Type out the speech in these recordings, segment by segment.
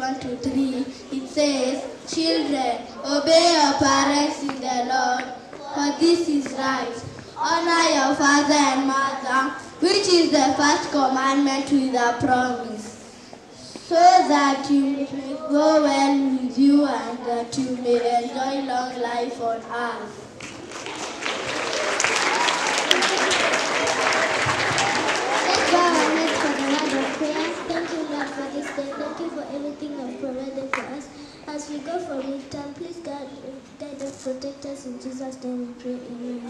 1 to 3, it says, "Children, obey your parents in the Lord, for this is right. Honor your father and mother, which is the first commandment with a promise, so that you may go well with you and that you may enjoy long life on earth." Let's bow our heads for the word of prayer. Thank you, Lord, for this day. Thank you for everything you've provided for us. As we go for midterm, please guide us, protect us. In Jesus' name we pray. Amen.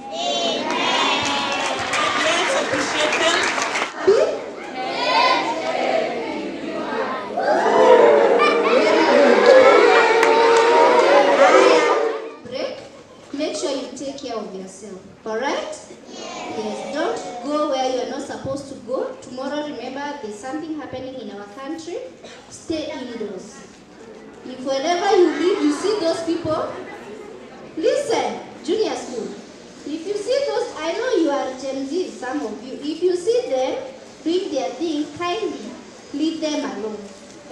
Let's appreciate them. Break. Make sure you take care of yourself. Alright? Yes. Don't go where you are not supposed to go. Tomorrow, remember, there's something happening in our country. Stay indoors. If wherever you live, you see those people, listen, junior school. If you see those, I know you are Gen Z, some of you. If you see them doing their thing, kindly leave them alone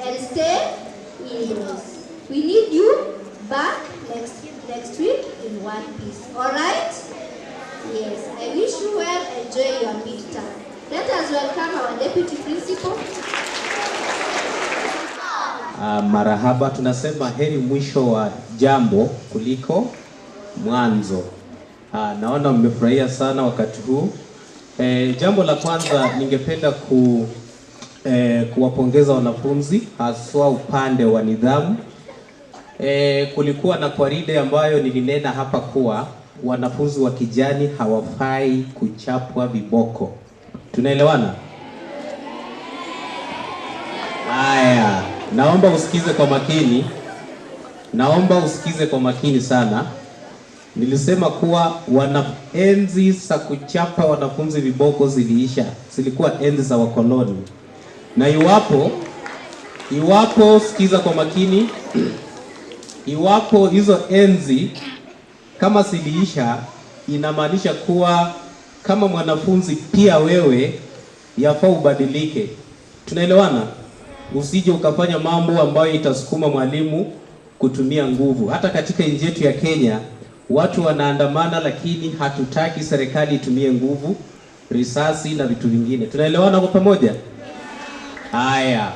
and stay indoors. We need you back next week in one piece. All right? Yes. I wish you well. Enjoy your midterm. Let us welcome our deputy principal. Marahaba, tunasema heri mwisho wa jambo kuliko mwanzo. Naona mmefurahia sana wakati huu. Jambo la kwanza ningependa kuwapongeza wanafunzi haswa upande wa nidhamu. Kulikuwa na kwaride ambayo nilinena hapa kuwa wanafunzi wa kijani hawafai kuchapwa viboko. Tunaelewana? Haya, naomba usikize kwa makini. Naomba usikize kwa makini sana. Nilisema kuwa enzi za kuchapa wanafunzi viboko ziliisha. Zilikuwa enzi za wakoloni. Na iwapo sikiza kwa makini, iwapo hizo enzi kama ziliisha, inamaanisha kuwa kama mwanafunzi pia wewe yafaa ubadilike. Tunaelewana? Usije ukafanya mambo ambayo itasukuma mwalimu kutumia nguvu. Hata katika nchi yetu ya Kenya watu wanaandamana, lakini hatutaki serikali itumie nguvu, risasi na vitu vingine. Tunaelewana kwa pamoja? Haya.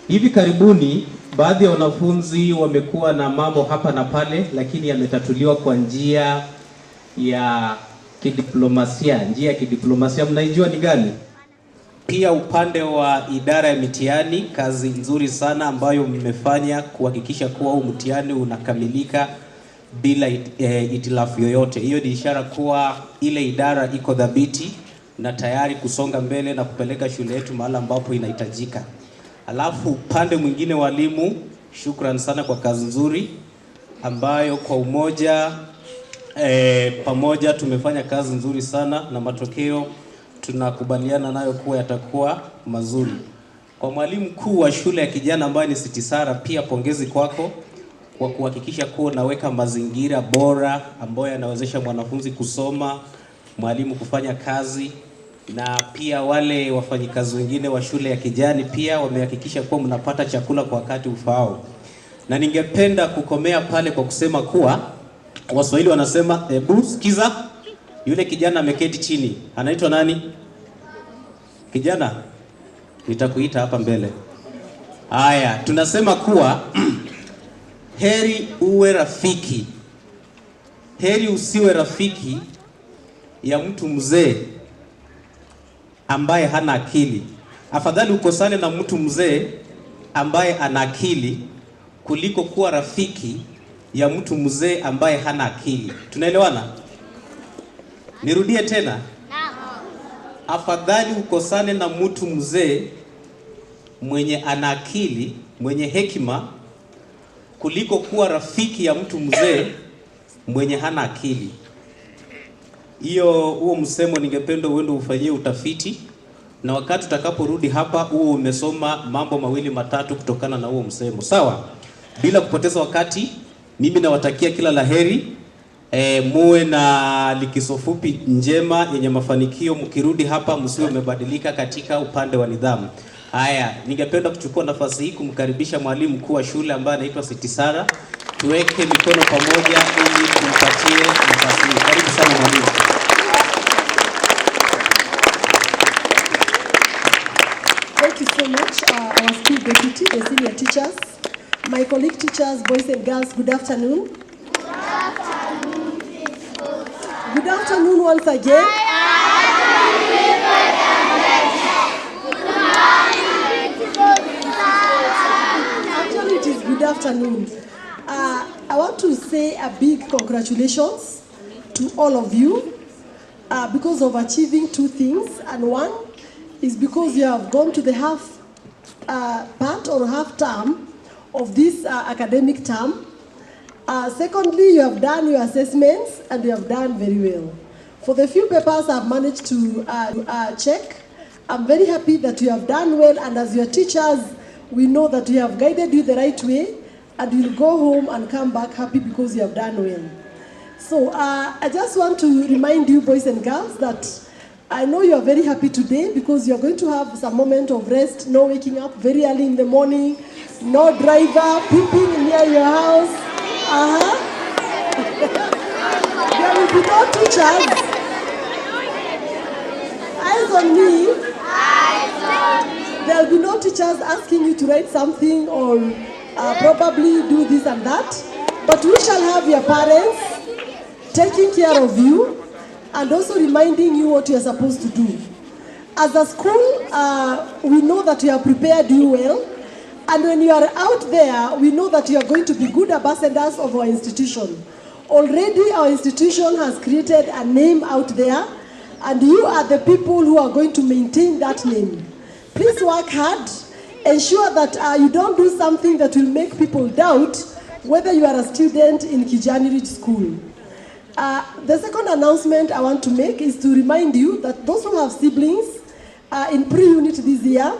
Hivi karibuni baadhi ya wanafunzi wamekuwa na mambo hapa na pale, lakini yametatuliwa kwa njia ya kidiplomasia. Njia ya kidiplomasia mnaijua ni gani? Pia upande wa idara ya mitihani, kazi nzuri sana ambayo mmefanya kuhakikisha kuwa huu mtihani unakamilika bila itilafu yoyote. Hiyo ni ishara kuwa ile idara iko dhabiti na tayari kusonga mbele na kupeleka shule yetu mahali ambapo inahitajika. Alafu upande mwingine walimu, shukran sana kwa kazi nzuri ambayo kwa umoja pamoja tumefanya kazi nzuri sana na matokeo tunakubaliana nayo kuwa yatakuwa mazuri. Kwa mwalimu mkuu wa shule ya kijana ambaye ni Sitisara, pia pongezi kwako kwa kuhakikisha kuwa unaweka mazingira bora ambayo yanawezesha mwanafunzi kusoma, mwalimu kufanya kazi, na pia wale wafanyikazi wengine wa shule ya kijani pia wamehakikisha kuwa mnapata chakula kwa wakati ufaao. Na ningependa kukomea pale kwa kusema kuwa Waswahili wanasema hebu sikiza, yule kijana ameketi chini. Anaitwa nani? Kijana, nitakuita hapa mbele. Haya, tunasema kuwa heri uwe rafiki, heri usiwe rafiki ya mtu mzee ambaye hana akili. Afadhali ukosane na mtu mzee ambaye ana akili kuliko kuwa rafiki ya mtu mzee ambaye hana akili. Tunaelewana? Nirudie tena. Afadhali ukosane na mtu mzee mwenye ana akili, mwenye hekima, kuliko kuwa rafiki ya mtu mzee mwenye hana akili. Huo msemo ningependa uende ufanyie utafiti, na wakati utakaporudi hapa huo umesoma mambo mawili matatu kutokana na huo msemo. Sawa? Bila kupoteza wakati, mimi nawatakia kila laheri. Muwe na likizo fupi njema yenye mafanikio. Mkirudi hapa msiwe mmebadilika katika upande wa nidhamu. Haya, ningependa kuchukua nafasi hii kumkaribisha mwalimu mkuu wa shule ambaye anaitwa Siti Sara. Tuweke mikono pamoja ili tumpatie nafasi hii. Karibu sana mwalimu. Thank you so much, our school deputy, the senior teachers, my colleague teachers, boys and girls, good afternoon. Good afternoon, principal. Good afternoon once again. Actually, it is good afternoon. I want to say a big congratulations to all of you because of achieving two things, and one is because you have gone to the half part or half term of this academic term. Secondly, you have done your assessments and you have done very well. For the few papers I've managed to check, I'm very happy that you have done well, and as your teachers, we know that we have guided you the right way, and you'll go home and come back happy because you have done well. So I just want to remind you, boys and girls, that I know you are very happy today because you are going to have some moment of rest, no waking up very early in the morning, no driver peeping near your house. There will be no teachers. Eyes on me. There will be no teachers asking you to write something or probably do this and that. But we shall have your parents taking care of you and also reminding you what you are supposed to do. As a school, we know that you have prepared you well. And when you are out there, we know that you are going to be good ambassadors of our institution. Already our institution has created a name out there, and you are the people who are going to maintain that name. Please work hard. Ensure that you don't do something that will make people doubt whether you are a student in Kijani Ridge School. The second announcement I want to make is to remind you that those who have siblings in pre-unit this year,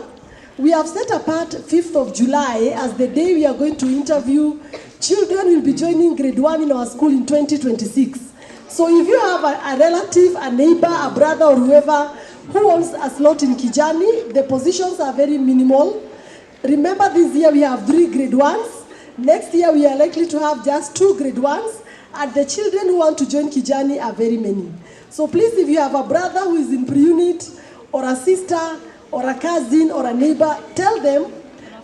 we have set apart 5th of July as the day we are going to interview children who will be joining grade 1 in our school in 2026. So if you have a relative, a neighbor, a brother or whoever who wants a slot in Kijani, the positions are very minimal. Remember, this year we have 3 grade 1s. Next year we are likely to have just 2 grade 1s. And the children who want to join Kijani are very many. So please, if you have a brother who is in pre-unit, or a sister, or a cousin, or a neighbor, tell them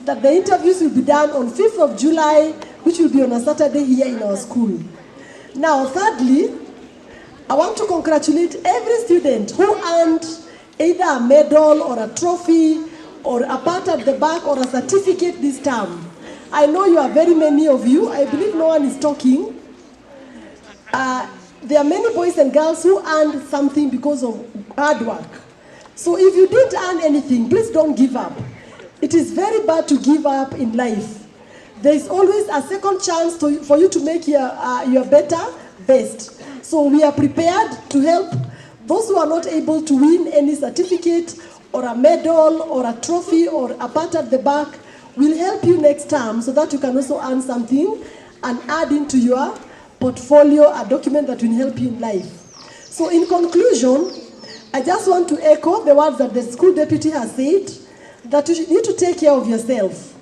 that the interviews will be done on 5th of July, which will be on a Saturday here in our school. Now, thirdly, I want to congratulate every student who earned either a medal or a trophy or a part at the back or a certificate this term. I know you are very many of you. I believe no one is talking. There are many boys and girls who earned something because of hard work. So if you didn't earn anything, please don't give up. It is very bad to give up in life. There is always a second chance for you to make your better best. So we are prepared to help those who are not able to win any certificate or a medal or a trophy or a part at the back. We'll help you next term so that you can also earn something and add into your portfolio a document that will help you in life. So in conclusion, I just want to echo the words that the school deputy has said, that you need to take care of yourself.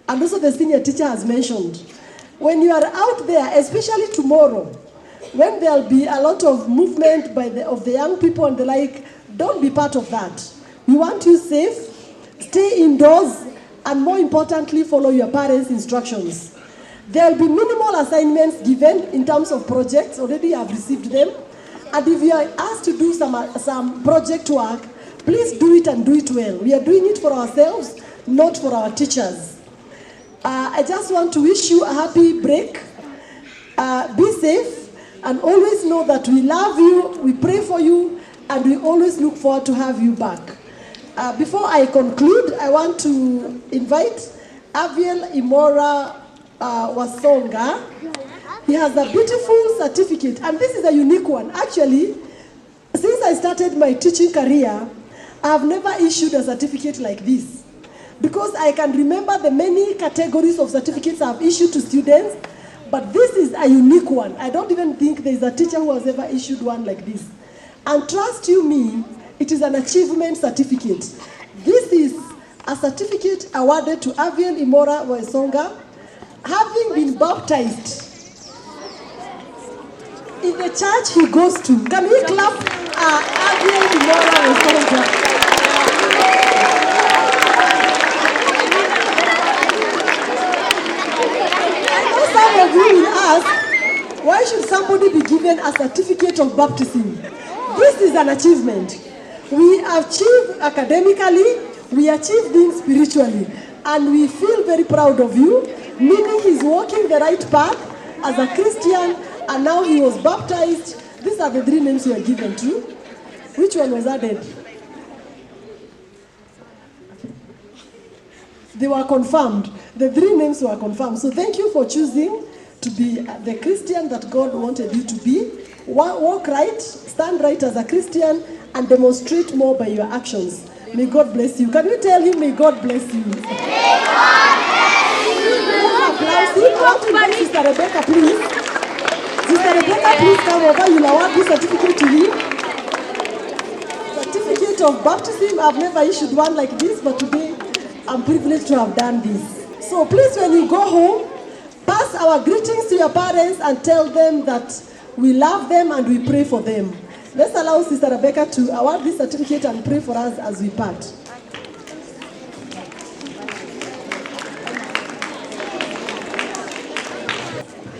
And also the senior teacher has mentioned, when you are out there, especially tomorrow, when there will be a lot of movement of the young people and the like, don't be part of that. We want you safe, stay indoors, and more importantly, follow your parents' instructions. There will be minimal assignments given in terms of projects. Already I've received them. And if you are asked to do some project work, please do it and do it well. We are doing it for ourselves, not for our teachers. I just want to wish you a happy break. Be safe and always know that we love you, we pray for you, and we always look forward to have you back. Before I conclude, I want to invite Aviel Imora Wasonga. He has a beautiful certificate, and this is a unique one. Actually, since I started my teaching career, I have never issued a certificate like this, because I can remember the many categories of certificates I've issued to students, but this is a unique one. I don't even think there's a teacher who has ever issued one like this. And trust you me, it is an achievement certificate. This is a certificate awarded to Avian Imora Waisonga, having been baptized in the church he goes to. Can we clap Avian Imora Waisonga? Some of you will ask, why should somebody be given a certificate of baptism? This is an achievement. We achieved academically, we achieved things spiritually, and we feel very proud of you, meaning he's walking the right path as a Christian, and now he was baptized. These are the 3 names you are given to. Which one was added? They were confirmed. The 3 names were confirmed. So thank you for choosing to be the Christian that God wanted you to be. Walk right, stand right as a Christian, and demonstrate more by your actions. May God bless you. Can you tell him, may God bless you? May God bless you. Applause him. Sister Rebecca, please. Sister Rebecca, please come over. You'll award this certificate to him. Certificate of baptism. I've never issued one like this, but today I'm privileged to have done this. So please, when you go home, pass our greetings to your parents and tell them that we love them and we pray for them. Let's allow Sister Rebecca to award this certificate and pray for us as we part.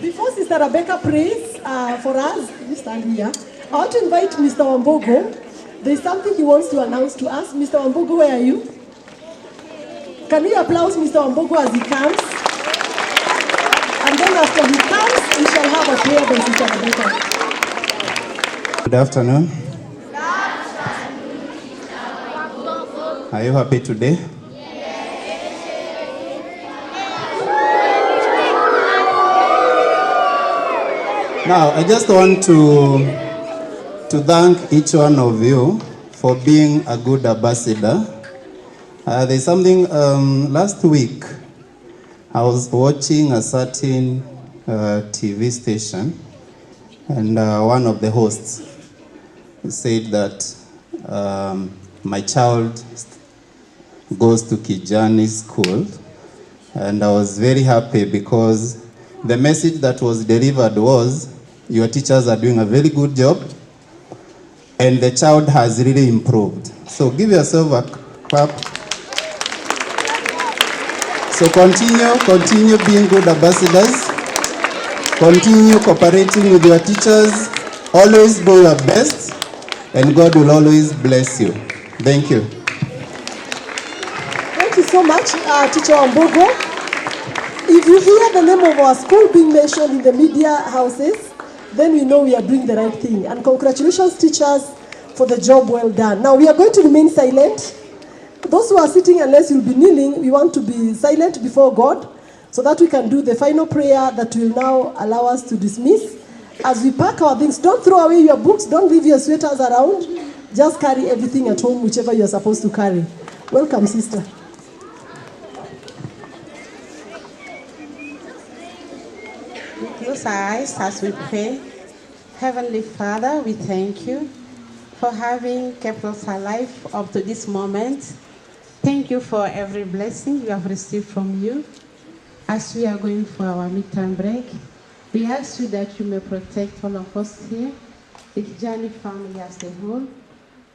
Before Sister Rebecca prays for us, you stand here. I want to invite Mr. Wambogo. There is something he wants to announce to us. Mr. Wambogo, where are you? Can we applaud Mr. Wambogo as he comes? And then after he comes, we shall have a prayer by Sister Rebecca. Good afternoon. Are you happy today? Now, I just want to thank each one of you for being a good ambassador. There's something, last week, I was watching a certain TV station, and one of the hosts said that my child goes to Kijani school, and I was very happy because the message that was delivered was, your teachers are doing a very good job, and the child has really improved. So give yourself a clap. So continue being good ambassadors. Continue cooperating with your teachers. Always do your best, and God will always bless you. Thank you. Thank you so much, Teacher Wambogo. If you hear the name of our school being mentioned in the media houses, then we know we are doing the right thing. And congratulations, teachers, for the job well done. Now, we are going to remain silent. Those who are sitting, unless you'll be kneeling, we want to be silent before God so that we can do the final prayer that will now allow us to dismiss. As we pack our things, don't throw away your books, don't leave your sweaters around. Just carry everything at home, whichever you're supposed to carry. Welcome, sister. Close our eyes as we pray. Heavenly Father, we thank you for having kept us alive up to this moment. Thank you for every blessing we have received from you. As we are going for our midterm break, we ask you that you may protect all of us here, the Kijani family as a whole.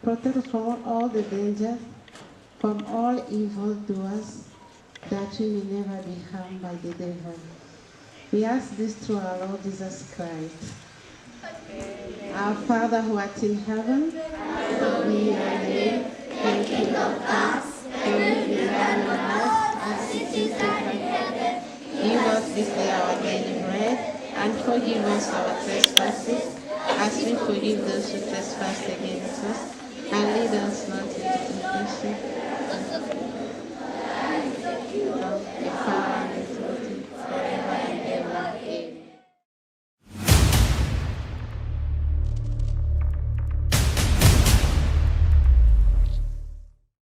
Protect us from all the dangers, from all evil doers, that we may never be harmed by the devil. We ask this through our Lord Jesus Christ. Amen. Our Father who art in heaven, hallowed be thy name. Thy kingdom come, thy will be done on earth as it is done in heaven. Give us this day our daily bread, and forgive us our trespasses, as we forgive those who trespass against us. And lead us not into temptation,